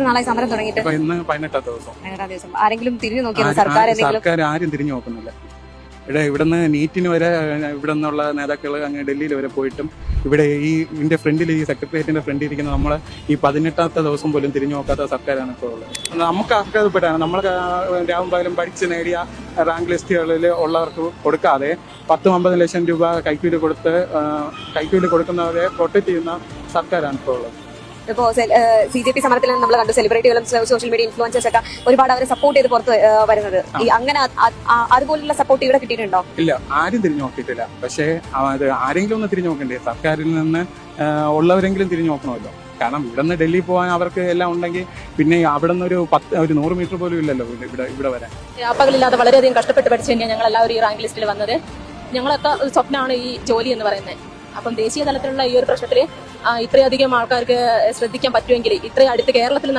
നാളെ സമരം തുടങ്ങിയിട്ട് ഇന്ന് 18ാം ദിവസം. ആരെങ്കിലും തിരിഞ്ഞു നോക്കിയോ? സർക്കാർ ആരും തിരിഞ്ഞു നോക്കുന്നില്ല. ഇവിടുന്ന് നീറ്റിന് വരെ ഇവിടെ നിന്നുള്ള നേതാക്കൾ അങ്ങ് ഡൽഹിയിൽ വരെ പോയിട്ടും ഇവിടെ ഇതിന്റെ ഫ്രണ്ടിൽ, ഈ സെക്രട്ടേറിയറ്റിന്റെ ഫ്രണ്ടിൽ ഇരിക്കുന്ന നമ്മളെ ഈ 18ാമത്തെ ദിവസം പോലും തിരിഞ്ഞു നോക്കാത്ത സർക്കാരാണ് ഇപ്പോൾ ഉള്ളത്. നമുക്ക് അർഹതപ്പെട്ടാണ് നമ്മൾ രാവും പഠിച്ച് നേടിയ റാങ്ക് ലിസ്റ്റുകളിൽ ഉള്ളവർക്ക് കൊടുക്കാതെ 10-50 ലക്ഷം രൂപ കൈക്കൂലി കൊടുക്കുന്നവരെ പ്രൊട്ടക്ട് ചെയ്യുന്ന സർക്കാരാണ് ഇപ്പോൾ ഉള്ളത്. ഇപ്പോ CJP സമരത്തിൽ നമ്മൾ കണ്ടു സെലിബ്രിറ്റികളും സോഷ്യൽ മീഡിയ ഇൻഫ്ലുവൻസേഴ്സ് ഒക്കെ ഒരുപാട് അവരെ സപ്പോർട്ട് ചെയ്ത് പുറത്ത് വരുന്നത്. അങ്ങനെ അതുപോലുള്ള സപ്പോർട്ട് ഇവിടെ കിട്ടിയിട്ടുണ്ടോ? ഇല്ല, ആരും തിരിഞ്ഞു നോക്കിയിട്ടില്ല. പക്ഷേ അത് ആരെങ്കിലും ഒന്ന് തിരിഞ്ഞു നോക്കണ്ടേ? സർക്കാരിൽ നിന്ന് ഉള്ളവരെങ്കിലും തിരിഞ്ഞു നോക്കണമല്ലോ. കാരണം ഇവിടെ നിന്ന് ഡൽഹി പോകാൻ അവർക്ക് എല്ലാം ഉണ്ടെങ്കിൽ പിന്നെ അവിടെ നിന്ന് ഒരു 100 മീറ്റർ പോലും ഇല്ലല്ലോ ഇവിടെ വരാൻ. പകലില്ലാതെ വളരെയധികം കഷ്ടപ്പെട്ട് പഠിച്ചു തന്നെയാണ് ഞങ്ങൾ എല്ലാവരും ഈ റാങ്ക് ലിസ്റ്റിൽ വന്നത്. ഞങ്ങളൊക്കെ ഒരു സ്വപ്നമാണ് ഈ ജോലി എന്ന് പറയുന്നത്. അപ്പം ദേശീയ തലത്തിലുള്ള ഈ ഒരു പ്രശ്നത്തിൽ ഇത്രയധികം ആൾക്കാർക്ക് ശ്രദ്ധിക്കാൻ പറ്റുമെങ്കിൽ ഇത്രയും അടുത്ത് കേരളത്തിൽ